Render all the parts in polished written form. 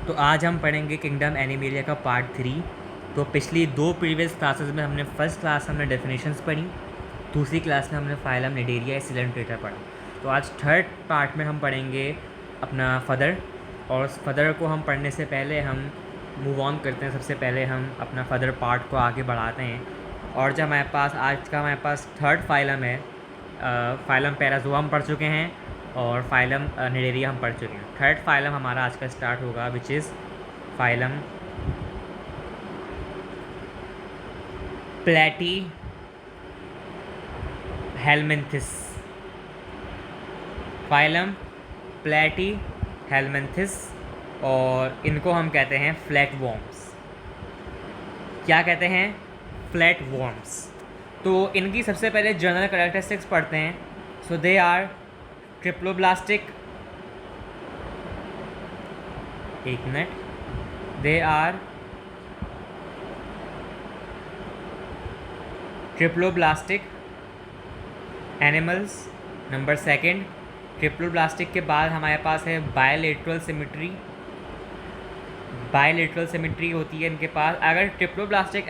तो आज हम पढ़ेंगे किंगडम एनिमेलिया का पार्ट 3। तो पिछली दो प्रीवियस क्लासेस में हमने फर्स्ट क्लास हमने डेफिनेशंस पढ़ी, दूसरी क्लास में हमने फाइलम निडेरिया सिलेंट्रेटा पढ़ा। तो आज थर्ड पार्ट में हम पढ़ेंगे अपना फदर, और फदर को हम पढ़ने से पहले हम मूव ऑन करते हैं। सबसे पहले हम अपना फदर पार्ट को आगे बढ़ाते हैं। और जब हमारे पास आज का हमारे पास थर्ड फाइलम है, फाइलम पैराज़ोआ हम पढ़ चुके हैं और फाइलम निडेरिया हम पढ़ चुके हैं। थर्ड फाइलम हमारा आज का स्टार्ट होगा, विच इज़ फाइलम प्लेटी हेलमिंथिस। फाइलम प्लेटी हेलमिंथिस, और इनको हम कहते हैं फ्लैट वॉर्म्स। क्या कहते हैं? Flatworms. तो इनकी सबसे पहले जनरल कैरेक्टरिस्टिक्स पढ़ते हैं। सो दे आर ट्रिप्लोब्लास्टिक, एक minute, they are triploblastic animals. Number second, triploblastic के बाद हमारे पास है बायलेटरल सिमेट्री। बायलेटरल सिमेट्री होती है इनके पास। अगर ट्रिप्लोब्लास्टिक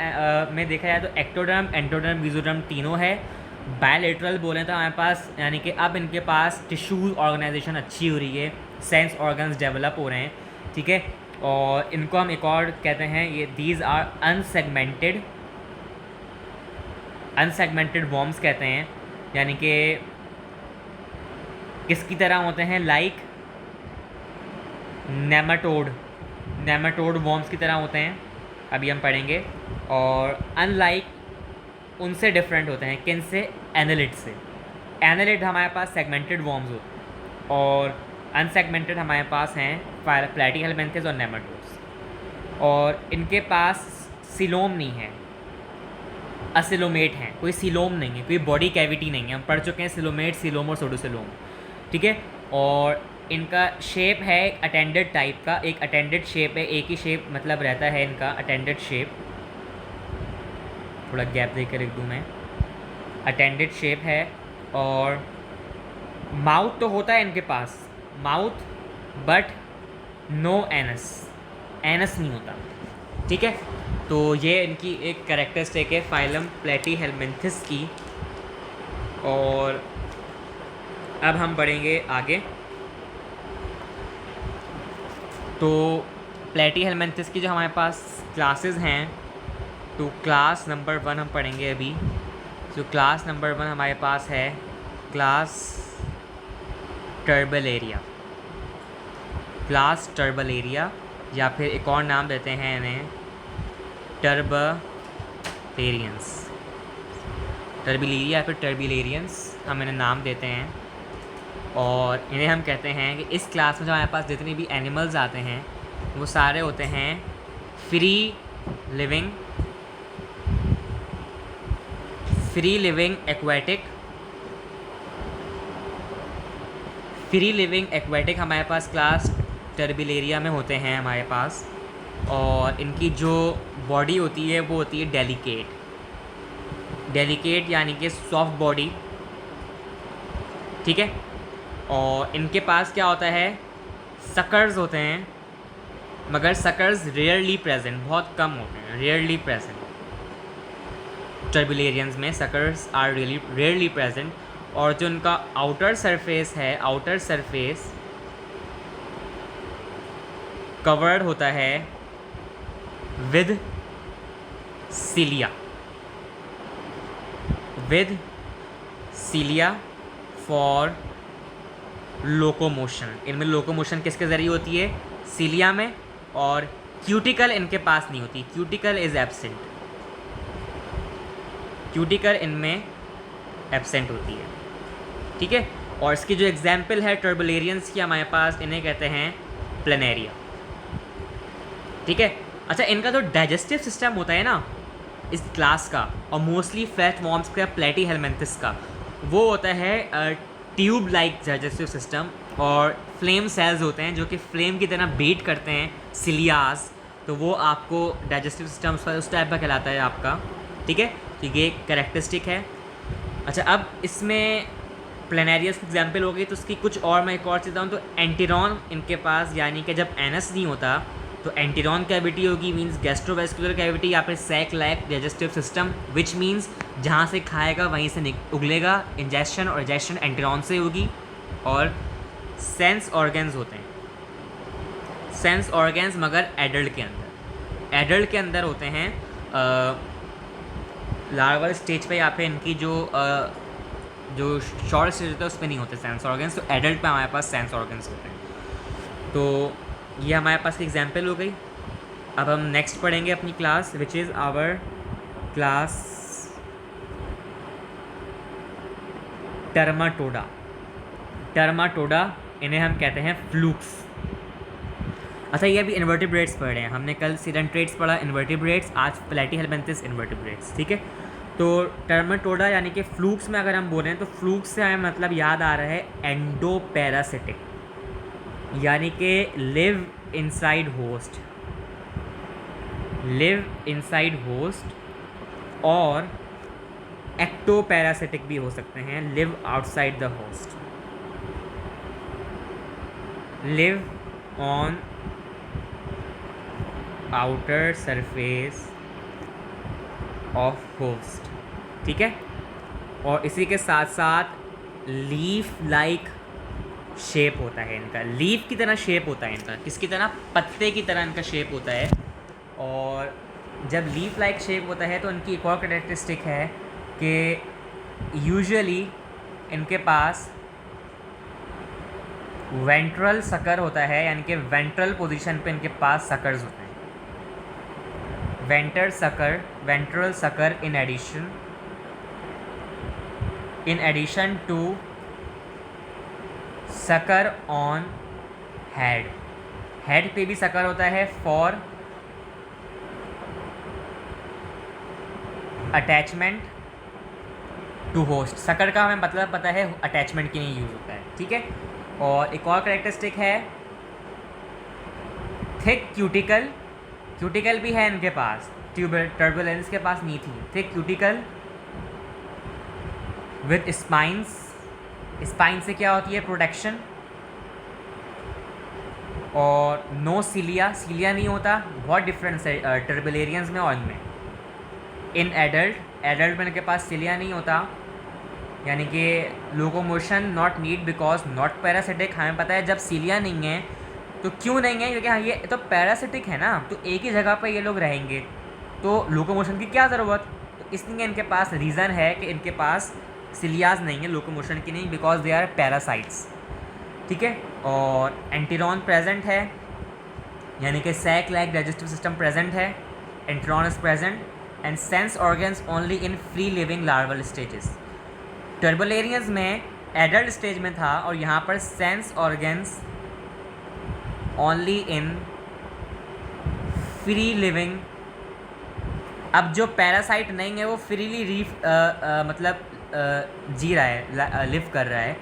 में देखा जाए तो एक्टोडर्म, एंडोडर्म, मीजोडर्म तीनों है। बायलेटरल बोलें तो हमारे पास यानी कि अब इनके पास टिश्यूज़ ऑर्गेनाइजेशन अच्छी हो रही है, सेंस ऑर्गन्स डेवलप हो रहे हैं, ठीक है। और इनको हम एक और कहते हैं, ये दीज आर अनसेगमेंटेड वॉर्म्स कहते हैं। यानी कि किसकी तरह होते हैं? लाइक नेमाटोड वॉर्म्स की तरह होते हैं, अभी हम पढ़ेंगे। और अनलाइक उनसे डिफरेंट होते हैं, किन से? एनालिड से। एनालिड हमारे पास सेगमेंटेड वॉर्म्स होते हैं और अनसेगमेंटेड हमारे पास हैं प्लैटीहेलमिंथेस और नेमाटोड्स। और इनके पास सिलोम नहीं है, असिलोमेट हैं। कोई सिलोम नहीं है, कोई बॉडी कैविटी नहीं है। हम पढ़ चुके हैं सिलोमेट, सिलोम और सोडोसिलोम, ठीक है। और इनका शेप है अटेंडेड टाइप का, एक अटेंडेड शेप है, एक ही शेप मतलब रहता है इनका, अटेंडेड शेप। थोड़ा गैप देकर लिख दूँ मैं, अटेंडेड शेप है। और माउथ तो होता है इनके पास, mouth, but no anus, anus नहीं होता, ठीक है। तो ये इनकी एक कैरेक्टरिस्टिक है फाइलम प्लैटीहेलमिंथिस की। और अब हम बढ़ेंगे आगे। तो प्लैटीहेलमिंथिस की जो हमारे पास क्लासेस हैं, तो क्लास नंबर 1 हम पढ़ेंगे अभी। जो क्लास नंबर 1 हमारे पास है क्लास टर्बलेरिया। क्लास टर्बलेरिया, या फिर एक और नाम देते हैं इन्हें टर्बलेरियंस। टर्बिलेरिया या फिर टर्बिलेरियंस हम इन्हें नाम देते हैं। और इन्हें हम कहते हैं कि इस क्लास में जो हमारे पास जितने भी एनिमल्स आते हैं वो सारे होते हैं फ्री लिविंग एक्वेटिक हमारे पास क्लास टर्बिलेरिया में होते हैं हमारे पास। और इनकी जो बॉडी होती है वो होती है डेलिकेट यानी कि सॉफ्ट बॉडी, ठीक है। और इनके पास क्या होता है? सकर्स होते हैं, मगर सकर्स रेयरली प्रेजेंट, बहुत कम होते हैं, रेयरली प्रेजेंट। टर्बुलेरियंस में सकर्स आर रेयरली प्रेजेंट। और जो इनका आउटर सरफेस है, आउटर सरफेस कवर्ड होता है विद सीलिया फॉर लोकोमोशन। इनमें लोकोमोशन किसके ज़रिए होती है? सीलिया में। और क्यूटिकल इनके पास नहीं होती, क्यूटिकल इज़ एब्सेंट, क्यूटिकल इनमें एब्सेंट होती है, ठीक है। और इसकी जो एग्जाम्पल है टर्बुलेरियंस की हमारे पास, इन्हें कहते हैं प्लेनेरिया, ठीक है। अच्छा, इनका जो डाइजेस्टिव सिस्टम होता है ना इस क्लास का, और मोस्टली फ्लैट वॉर्म्स का, प्लैटीहेलमिंथिस का, वो होता है ट्यूब लाइक डाइजेस्टिव सिस्टम। और फ्लेम सेल्स होते हैं जो कि फ्लेम की तरह बीट करते हैं, सिलियाज। तो वो आपको डाइजेस्टिव सिस्टम उस टाइप का कहलाता है आपका, ठीक है। तो ये कैरेक्टरिस्टिक है। अच्छा, अब इसमें प्लेनेरियस की एग्जाम्पल हो गई, तो उसकी कुछ और मैं एक और चीज़ बताऊँ तो एंटीरॉन इनके पास, यानी कि जब एनस नहीं होता तो एंटीरॉन कैविटी होगी मीन्स गैस्ट्रोवेस्कुलर कैविटी या फिर sac like digestive system, which means जहाँ से खाएगा वहीं से उगलेगा। इंजेक्शन और एजेक्शन एंटीरॉन से होगी। और सेंस ऑर्गन्स होते हैं, सेंस ऑर्गन्स मगर एडल्ट के अंदर, एडल्ट के अंदर होते हैं। लार्वल स्टेज पे या फिर इनकी जो शॉर्ट स्टेज होता है उस पर नहीं होते सेंस ऑर्गन्स, तो एडल्ट पे हमारे पास सेंस ऑर्गन्स होते हैं। तो ये हमारे पास की एग्जाम्पल हो गई। अब हम नेक्स्ट पढ़ेंगे अपनी class which is our class Trematoda. Trematoda इन्हें हम कहते हैं फ्लूक्स। अच्छा, ये अभी इन्वर्टिब्रेट्स पढ़ रहे हैं, हमने कल सीडेंट्रेट्स पढ़ा इन्वर्टिब्रेट्स, आज प्लेटीहेल्मिन्थस इन्वर्टिब्रेट्स, ठीक है। तो टर्माटोडा यानी कि फ्लूक्स में अगर हम बोल रहे हैं तो फ्लूक्स से हमें मतलब याद आ रहा है एंडोपैरासिटिक, यानी कि live inside host, live inside host, और एक्टोपैरासिटिक भी हो सकते हैं, live outside the host, live on outer surface of host, ठीक है। और इसी के साथ साथ लीफ लाइक शेप होता है इनका, लीफ की तरह शेप होता है इनका, किसकी तरह, पत्ते की तरह इनका शेप होता है। और जब लीफ लाइक शेप होता है तो इनकी एक और कैरेक्टरिस्टिक है कि यूजुअली इनके पास वेंट्रल सकर होता है, यानी कि वेंट्रल पोजीशन पे इनके पास सकर्स होते हैं, ventral sucker in addition to sucker on head, head पे भी सकर होता है for attachment to host. Sucker का हमें मतलब पता है अटैचमेंट के लिए यूज़ होता है, ठीक है। और एक और कैरेक्टरिस्टिक है थिक क्यूटिकल, क्यूटिकल भी है इनके पास, टर्बुलेंस के पास नहीं थी, thick cuticle with spines, spine से क्या होती है प्रोटेक्शन। और नो सीलिया, सीलिया नहीं होता, बहुत डिफरेंस है टर्बुलेरियंस में और इनमें। इन एडल्ट, एडल्ट में इनके पास सीलिया नहीं होता, यानी कि locomotion not need because not parasitic. हमें पता है जब सीलिया नहीं है तो क्यों नहीं है, क्योंकि हाँ ये तो पैरासिटिक है ना, तो एक ही जगह पर ये लोग रहेंगे तो लोकोमोशन की क्या ज़रूरत। तो इसलिए इनके पास रीज़न है कि इनके पास सिलियाज नहीं है लोकोमोशन की नहीं, बिकॉज दे आर पैरासाइट्स, ठीक है। और एंटीरॉन प्रेजेंट है, यानी कि sac like digestive system present है, enteron is present and sense organs only in free living larval stages. Turbellarians में एडल्ट स्टेज में था और यहाँ पर sense organs only in free living. अब जो पैरासाइट नहीं है वो फ्रीली जी रहा है, लिव कर रहा है,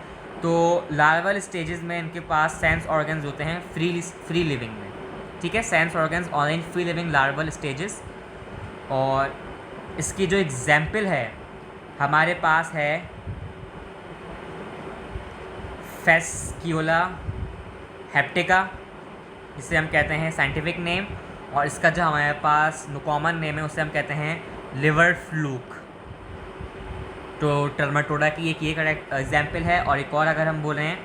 तो लार्वल स्टेजेस में इनके पास सेंस ऑर्गन्स होते हैं फ्री लिविंग में, ठीक है। Sense organs only in free living larval stages. और इसकी जो एग्जाम्पल है हमारे पास है फेस्क्यूला हेप्टिका, जिसे हम कहते हैं साइंटिफिक नेम, और इसका जो हमारे पास कॉमन नेम है उसे हम कहते हैं लिवर फ्लूक। तो टर्माटोडा की एक ये करेक्ट एग्जाम्पल है। और एक और अगर हम बोल रहे हैं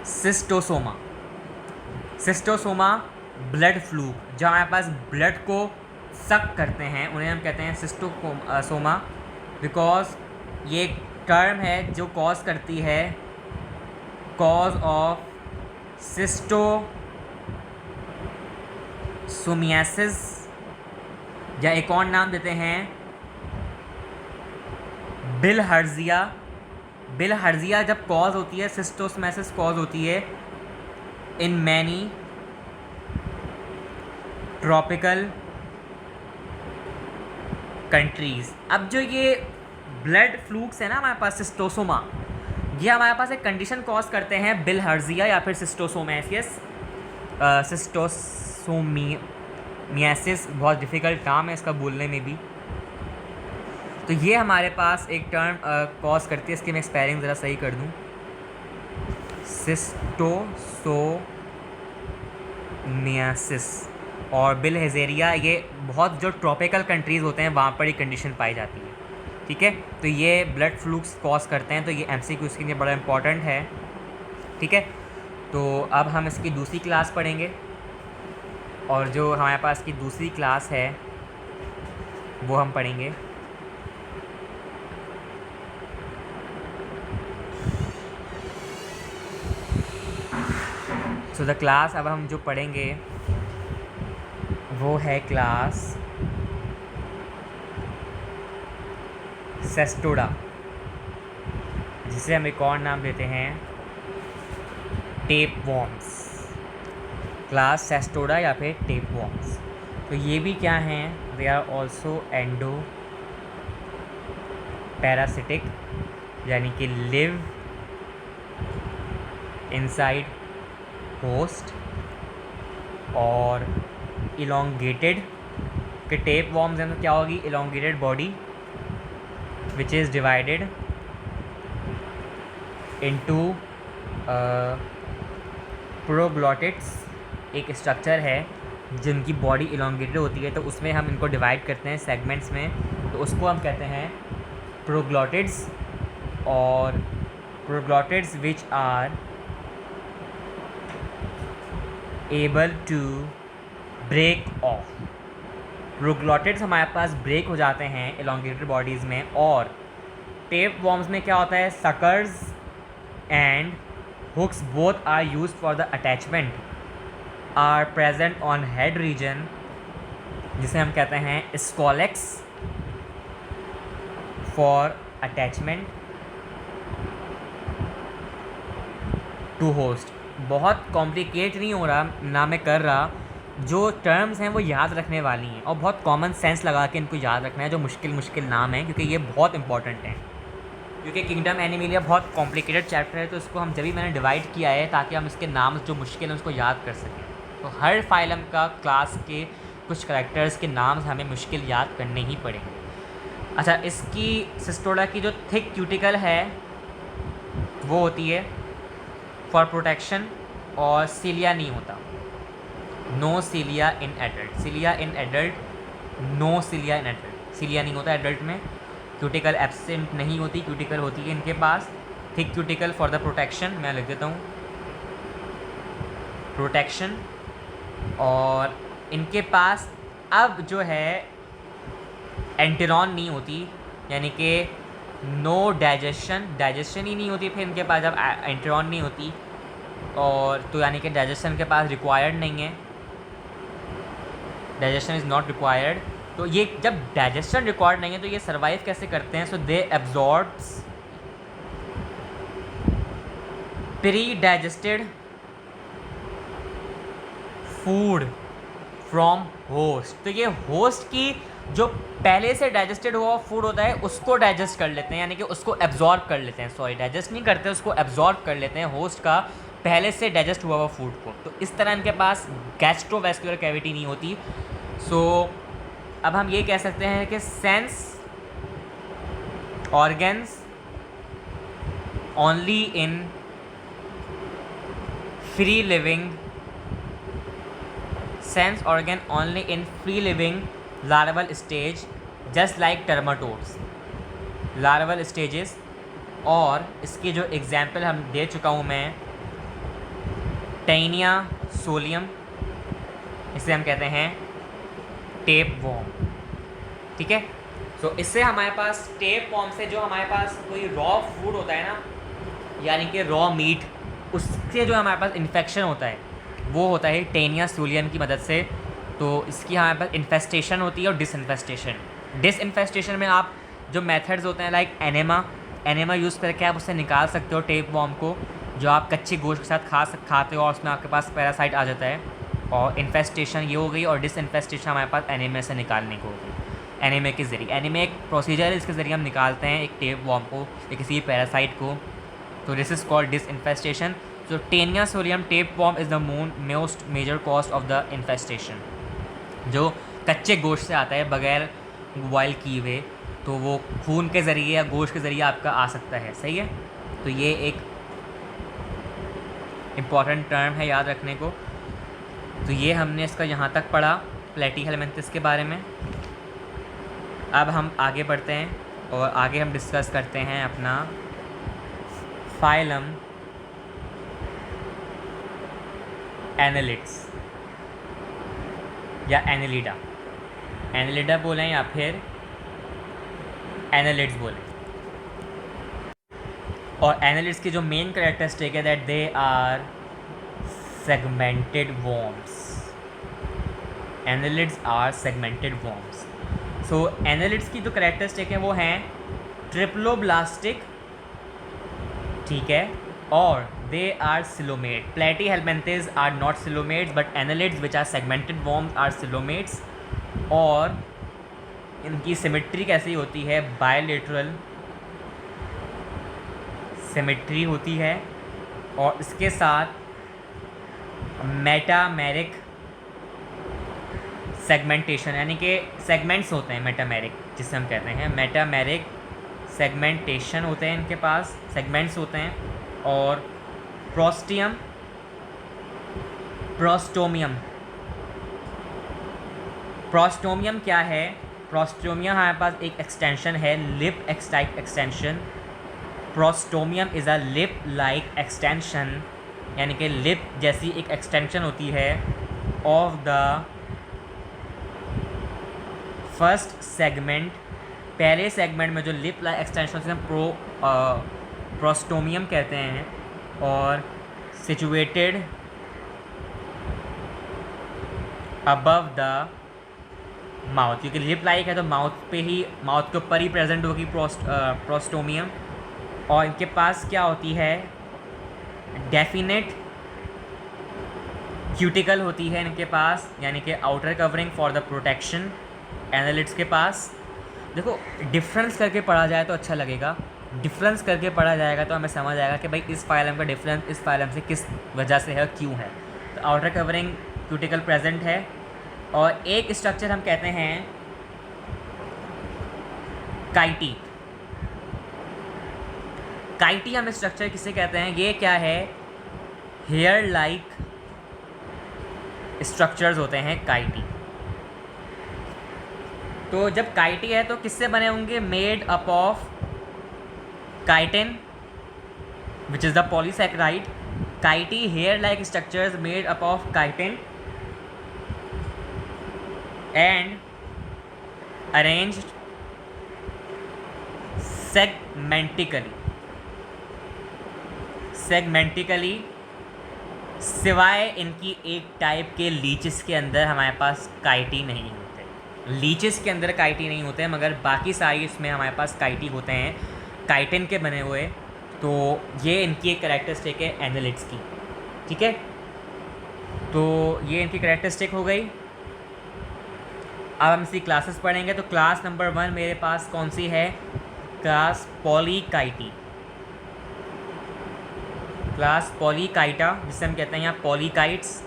सिस्टोसोमा, सिस्टोसोमा ब्लड फ्लूक, जो हमारे पास ब्लड को सक करते हैं उन्हें हम कहते हैं सिस्टोसोमा, बिकॉज ये एक टर्म है जो कॉज करती है, कॉज ऑफ सिस्टोसोमियासिस, या एक और नाम देते हैं बिलहर्जिया। बिलहर्जिया जब कॉज होती है, सिस्टोसोमियासिस कॉज होती है इन मैनी ट्रॉपिकल कंट्रीज़। अब जो ये ब्लड फ्लूक्स है ना हमारे पास सिस्टोसोमा, ये हमारे पास एक कंडीशन कॉज करते हैं बिलहर्जिया या फिर सिस्टोसोमियासिस। सिस्टोसोमियासिस बहुत डिफ़िकल्ट नाम है इसका बोलने में भी। तो ये हमारे पास एक टर्म कॉज करती है, इसकी मैं स्पेलिंग ज़रा सही कर दूँ, नियासिस और बिलहेजेरिया, ये बहुत जो ट्रॉपिकल कंट्रीज़ होते हैं वहाँ पर ये कंडीशन पाई जाती है। ठीक है, तो ये ब्लड फ्लूक्स कॉज करते हैं, तो ये एमसीक्यू इसके लिए बड़ा इंपॉर्टेंट है। ठीक है, तो अब हम इसकी दूसरी क्लास पढ़ेंगे, और जो हमारे पास की दूसरी क्लास है वो हम पढ़ेंगे सो द क्लास अब हम जो पढ़ेंगे वो है क्लास सेस्टोडा, जिसे हम एक और नाम देते हैं टेप वॉर्म्स। क्लास सेस्टोडा या फिर टेप वॉर्म्स, तो ये भी क्या हैं, they are also endoparasitic, यानी कि लिव इनसाइड होस्ट और इलोंगेटेड के टेप वॉर्म्स हैं तो क्या होगी, elongated body which is divided into proglottids. एक स्ट्रक्चर है जिनकी बॉडी इलोंगेटेड होती है, तो उसमें हम इनको डिवाइड करते हैं सेगमेंट्स में, तो उसको हम कहते हैं प्रोग्लॉटिड्स। और proglottids which are able to break off, proglottids हमारे पास ब्रेक हो जाते हैं इलोंगेटेड बॉडीज़ में। और टेप वॉर्म्स में क्या होता है, suckers and hooks both are used for the attachment are present on head region, जिसे हम कहते हैं scolex for attachment to host. बहुत कॉम्प्लिकेट नहीं हो रहा ना मैं कर रहा, जो टर्म्स हैं वो याद रखने वाली हैं और बहुत कॉमन सेंस लगा के इनको याद रखना है, जो मुश्किल नाम है, क्योंकि ये बहुत इंपॉर्टेंट हैं। क्योंकि किंगडम एनिमेलिया बहुत कॉम्प्लिकेटेड चैप्टर है, तो इसको हम जब भी मैंने डिवाइड किया है ताकि हम इसके नाम जो मुश्किल हैं उसको याद कर सकें। तो हर फाइलम का क्लास के कुछ करेक्टर्स के नाम हमें मुश्किल याद करने ही पड़ेंगे। अच्छा, इसकी सिस्टोडा की जो थिक क्यूटिकल है वो होती है फॉर प्रोटेक्शन, और सीलिया नहीं होता, no cilia in adult, cilia in adult, no cilia in adult, cilia नहीं होता एडल्ट में। क्यूटिकल एब्सेंट नहीं होती, क्यूटिकल होती है इनके पास, thick cuticle for the protection, मैं लिख देता हूँ प्रोटेक्शन। और इनके पास अब जो है एंटेरॉन नहीं होती, यानी कि नो डाइजेशन, डाइजेशन ही नहीं होती फिर इनके पास जब एंटेरॉन नहीं होती, और तो यानी कि डाइजेशन के पास रिक्वायर्ड नहीं है, डाइजेशन इज़ नॉट रिक्वायर्ड। तो ये जब डाइजेशन रिक्वायर्ड नहीं है तो ये सर्वाइव कैसे करते हैं, so they absorbs predigested food from host. तो ये होस्ट की जो पहले से डाइजेस्टेड हुआ फूड होता है उसको डाइजेस्ट कर लेते हैं, यानी कि उसको एब्जॉर्ब कर लेते हैं, सॉरी डाइजेस्ट नहीं करते, उसको एब्जॉर्ब कर लेते हैं होस्ट का पहले से डाइजेस्ट हुआ हुआ फूड को। तो इस तरह इनके पास गैस्ट्रोवैस्कुलर कैविटी नहीं होती। सो अब हम ये कह सकते हैं कि sense organs only in free living, sense organ only in free living larval stage, just like trematodes, larval stages. और इसकी जो एग्जाम्पल हम दे चुका हूँ मैं, टैनिया सोलियम, इसे हम कहते हैं टेप वॉर्म। ठीक है, तो इससे हमारे पास टेप वॉर्म से जो हमारे पास कोई रॉ फूड होता है ना, यानी कि रॉ मीट, उससे जो हमारे पास इन्फेक्शन होता है वो होता है टैनिया सोलियम की मदद से। तो इसकी हमारे पास इन्फेस्टेशन होती है और डिसइन्फेस्टेशन। डिसइन्फेस्टेशन में आप जो मेथड्स होते हैं लाइक एनेमा यूज़ करके आप उससे निकाल सकते हो टेप वॉर्म को, जो आप कच्चे गोश्त के साथ खाते हो और उसमें आपके पास पैरासाइट आ जाता है। और इन्फेस्टेशन ये हो गई, और डिसइन्फेस्टेशन हमारे पास एनीमे से निकालने को हो गई, एनीमे के ज़रिए। एनीमे एक प्रोसीजर है, इसके ज़रिए हम निकालते हैं एक टेप वॉर्म को या किसी पैरासाइट को, तो this is called disinfestation. So Taenia solium tapeworm is the most major cause of the infestation, जो कच्चे गोश्त से आता है बगैर बॉयल किए हुए, तो वो खून के ज़रिए या गोश्त के ज़रिए आपका आ सकता है। सही है, तो ये एक इम्पॉर्टेंट टर्म है याद रखने को। तो ये हमने इसका यहाँ तक पढ़ा प्लेटीहेलमिन्थस के बारे में। अब हम आगे बढ़ते हैं और आगे हम डिस्कस करते हैं अपना फाइलम एनालिड्स या एनालिडा। एनालिडा बोलें या फिर एनालिड्स बोलें। और एनालिड्स की जो मेन कैरेक्टरिस्टिक है that they are segmented worms. Annelids are segmented worms. So annelids की जो कैरेक्टरिस्टिक है वो हैं ट्रिप्लोब्लास्टिक, ठीक है, और they are coelomate. Platyhelminthes are not coelomates but annelids which are segmented worms are coelomates. और इनकी सिमेट्री कैसी होती है, बायलेटरल सिमेट्री होती है। और इसके साथ मेटामेरिक सेगमेंटेशन, यानी कि सेगमेंट्स होते हैं मेटामेरिक, जिसे हम कहते हैं मेटामेरिक सेगमेंटेशन होते हैं इनके पास, सेगमेंट्स होते हैं। और प्रोस्टियम, प्रोस्टोमियम। प्रोस्टोमियम क्या है? प्रोस्टोमियम हमारे पास एक एक्सटेंशन है, lip type extension. Prostomium is a lip like extension, यानी कि लिप जैसी एक एक्सटेंशन होती है ऑफ द फर्स्ट सेगमेंट। पहले सेगमेंट में जो लिप लाइक एक्सटेंशन होती है प्रोस्टोमियम कहते हैं। और सिचुएटेड अबव द माउथ, क्योंकि लिप लाइक है तो माउथ पे ही, माउथ के ऊपर ही प्रेजेंट होगी प्रोस्टोमियम। और इनके पास क्या होती है, डेफिनेट क्यूटिकल होती है इनके पास, यानी कि outer covering for the protection. Annelids के पास देखो डिफरेंस करके पढ़ा जाए तो अच्छा लगेगा, डिफरेंस करके पढ़ा जाएगा तो हमें समझ आएगा कि भाई इस फाइलम का डिफरेंस इस फाइलम से किस वजह से है, क्यों है। तो आउटर कवरिंग क्यूटिकल प्रेजेंट है। और एक स्ट्रक्चर हम कहते हैं काइटी। काइटी हम स्ट्रक्चर किसे कहते हैं, ये क्या है, हेयर लाइक स्ट्रक्चर्स होते हैं काइटी। तो जब काइटी है तो किससे बने होंगे, made up of chitin which is the polysaccharide. काइटी hair like structures made up of chitin and arranged segmentically सिवाय इनकी एक टाइप के लीचेस के अंदर हमारे पास काइटी नहीं होते। लीचेस के अंदर काइटी नहीं होते हैं, मगर बाकी सारी इसमें हमारे पास काइटी होते हैं, काइटिन के बने हुए। तो ये इनकी एक कैरेक्टरिस्टिक है एनालिड्स की, ठीक है। तो ये इनकी कैरेक्टरिस्टिक हो गई। अब हम इसकी क्लासेस पढ़ेंगे। तो क्लास नंबर 1 मेरे पास कौन सी है, क्लास पॉलीकाइटी, क्लास पॉलीकाइटा, जिसे हम कहते हैं यहाँ पॉलीकाइट्स,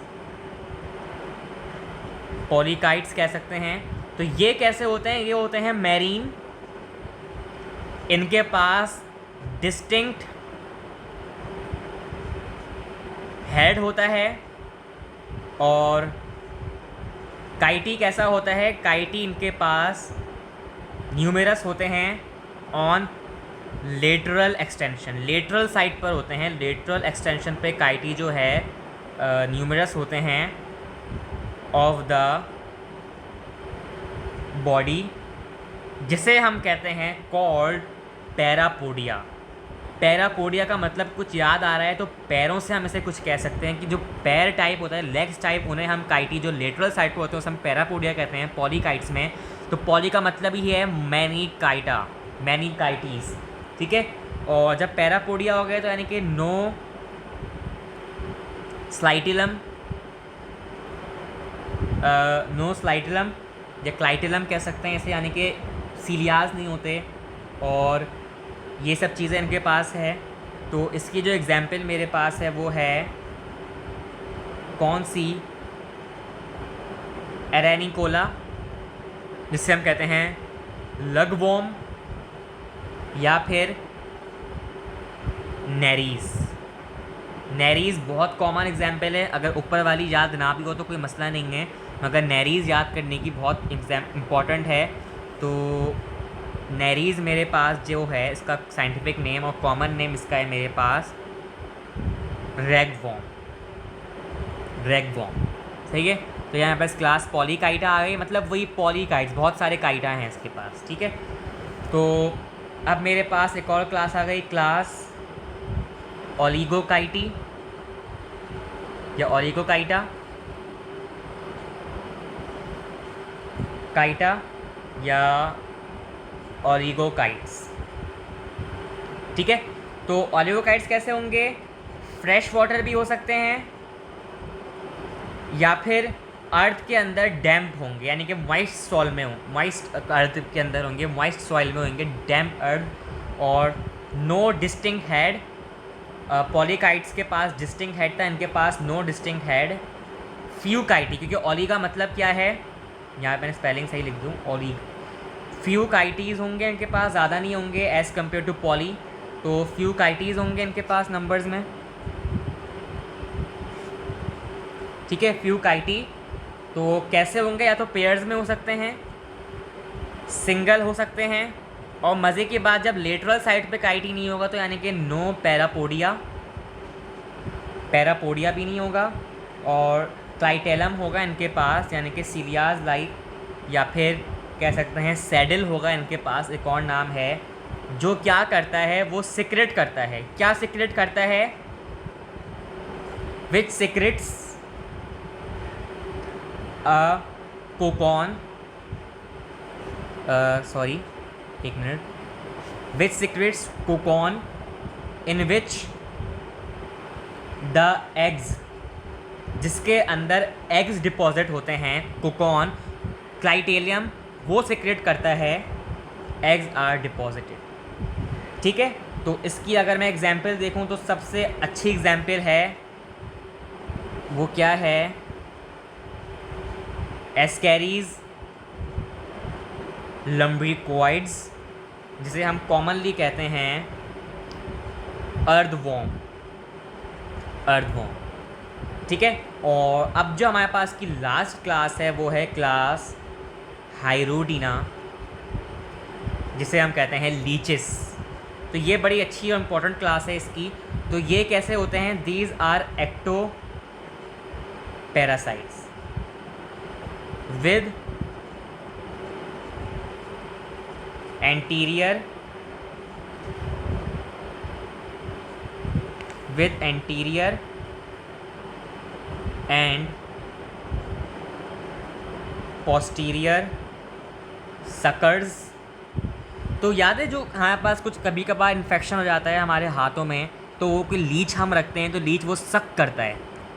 पॉलीकाइट्स कह सकते हैं। तो ये कैसे होते हैं, ये होते हैं मैरीन। इनके पास डिस्टिंक्ट हेड होता है। और काइटी कैसा होता है, काइटी इनके पास न्यूमेरस होते हैं on lateral extension, lateral side पर होते हैं। लेटरल एक्सटेंशन पे काइटी जो है न्यूमेरस होते हैं ऑफ द बॉडी, जिसे हम कहते हैं कॉल्ड पैरापोडिया। पैरापोडिया का मतलब कुछ याद आ रहा है तो पैरों से हम इसे कुछ कह सकते हैं कि जो पैर टाइप होता है, लेग्स टाइप, उन्हें हम काइटी जो लेटरल साइड पर होते हैं उसे हम पैरापोडिया कहते हैं पॉलीकाइट्स में। तो पॉली का मतलब ही है मैनी काइटा, मैनी काइटीज़, ठीक है। और जब पैरापोडिया हो गए तो यानी कि नो स्लाइटिलम, नो स्लाइटिलम या क्लाइटिलम कह सकते हैं इसे, यानी कि सीलियाज नहीं होते। और ये सब चीज़ें इनके पास है। तो इसकी जो एग्ज़ाम्पल मेरे पास है वो है कौन सी, एरेनिकोला, जिससे हम कहते हैं लगवॉर्म, या फिर नेरीज। नेरीज़ बहुत कॉमन एग्जाम्पल है, अगर ऊपर वाली याद ना भी हो तो कोई मसला नहीं है, मगर नेरीज़ याद करने की बहुत इम्पॉर्टेंट है। तो नेरीज़ मेरे पास जो है इसका साइंटिफिक नेम और कॉमन नेम इसका है मेरे पास रैगवॉर्म, रैगवॉर्म, सही है। तो यहाँ पास क्लास पॉलीकाइटा आ गई, मतलब वही पॉलीकाइट्स, बहुत सारे काइटा हैं इसके पास, ठीक है। तो अब मेरे पास एक और क्लास आ गई, क्लास ओलिगोकाइटी या ओलिगोकाइटा, काइटा या ओलिगोकाइट्स, ठीक है। तो ओलिगोकाइट्स कैसे होंगे? फ्रेश वाटर भी हो सकते हैं या फिर अर्थ के अंदर डैम्प होंगे, यानी कि मॉइस्ट सॉइल में हो, मॉइस्ट अर्थ के अंदर होंगे, मॉइस्ट सॉइल में होंगे, डैम्प अर्थ। और नो डिस्टिंक्ट हेड, पॉलीकाइट्स के पास डिस्टिंक्ट हेड था, इनके पास नो डिस्टिंक्ट हेड। फ्यूकाइटी, क्योंकि ओली का मतलब क्या है, यहाँ पे मैंने स्पेलिंग सही लिख दूँ, ओली। फ्यूकाइटीज़ होंगे इनके पास, ज़्यादा नहीं होंगे एज़ कम्पेयर टू पॉली, तो फ्यूकाइटीज़ होंगे इनके पास नंबर्स में, ठीक है। फ्यूकाइटी तो कैसे होंगे? या तो पेयर्स में हो सकते हैं, सिंगल हो सकते हैं, और मज़े की बात जब लेटरल साइड पे काइटी नहीं होगा तो यानी कि नो पैरापोडिया, पैरापोडिया भी नहीं होगा, और क्लाइटेलम होगा इनके पास, यानी कि सीलियाज लाइक, या फिर कह सकते हैं सैडल होगा इनके पास, एक और नाम है, जो क्या करता है वो सिक्रेट करता है। क्या सिक्रेट करता है? Which secretes a cocoon, sorry एक minute, which secretes cocoon in which the eggs, जिसके अंदर एग्स डिपॉजिट होते हैं, कोकॉन, क्लाइटेलियम वो सिक्रेट करता है एग्स आर डिपॉजिटेड, ठीक है। तो इसकी अगर मैं एग्जाम्पल देखूं तो सबसे अच्छी एग्जाम्पल है वो क्या है, एस्कैरीज लम्ब्रिकोइड्स, जिसे हम कॉमनली कहते हैं अर्थवॉर्म, अर्थवॉर्म, ठीक है। और अब जो हमारे पास की लास्ट क्लास है वो है क्लास हाइरोडिना, जिसे हम कहते हैं लीचेस। तो ये बड़ी अच्छी और इम्पोर्टेंट क्लास है इसकी। तो ये कैसे होते हैं? These are ectoparasites with anterior and posterior suckers. तो याद है जो हमारे पास कुछ कभी कभार इन्फेक्शन हो जाता है हमारे हाथों में, तो वो कोई लीच हम रखते हैं तो लीच वो सक करता है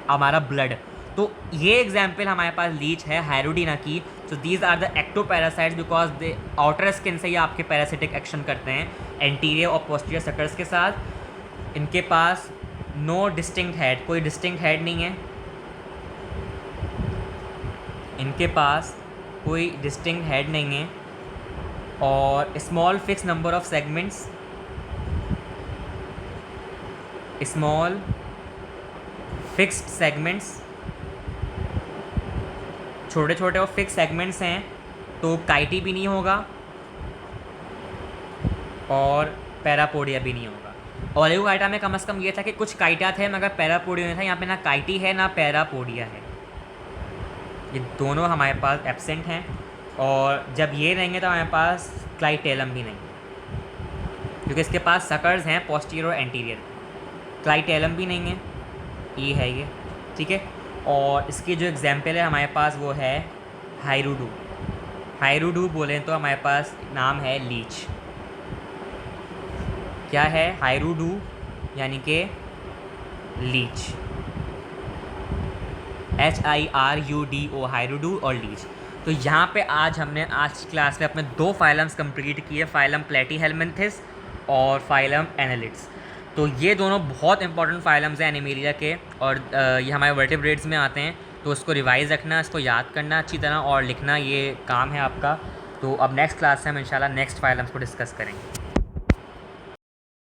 हमारा ब्लड। तो ये एग्जाम्पल हमारे पास लीच है हाइरोडिना की। So these are the ectoparasites because they outer skin से ही आपके पैरासिटिक एक्शन करते हैं एंटीरियर और पोस्टीरियर सकर्स के साथ। इनके पास नो डिस्टिंक्ट हेड, कोई डिस्टिंक्ट हेड नहीं है इनके पास, कोई डिस्टिंक्ट हेड नहीं है, और small fix number of segments, small fixed segments, छोटे छोटे और फिक्स सेगमेंट्स हैं। तो काइटी भी नहीं होगा और पैरापोडिया भी नहीं होगा। ओलिगोकाइटा में कम से कम ये था कि कुछ काइटा थे मगर पैरापोडिया नहीं था। यहाँ पे ना काइटी है ना पैरापोडिया है, ये दोनों हमारे पास एब्सेंट हैं। और जब ये रहेंगे तो हमारे पास क्लाइटेलम भी नहीं, क्योंकि इसके पास सकर्स हैं पोस्टीरियर और एंटीरियर। क्लाइटेलम भी नहीं है, ये है ये, ठीक है। और इसकी जो एग्जाम्पल है हमारे पास वो है हाइरुडू। हाइरुडू बोलें तो हमारे पास नाम है लीच। क्या है? हाइरुडू यानी कि लीच, HIRUDO, हाइरुडू और लीच। तो यहाँ पे आज हमने आज क्लास में अपने 2 फाइलम्स कंप्लीट किए, फाइलम प्लेटीहेलमिन्थिस और फाइलम एनालिड्स। तो ये दोनों बहुत इंपॉर्टेंट फाइलम्स हैं एनिमेलिया के, और ये हमारे वर्टिब्रेट्स में आते हैं। तो इसको रिवाइज़ रखना, इसको याद करना अच्छी तरह और लिखना, ये काम है आपका। तो अब नेक्स्ट क्लास से हम इंशाल्लाह नेक्स्ट फाइलम्स को डिस्कस करेंगे।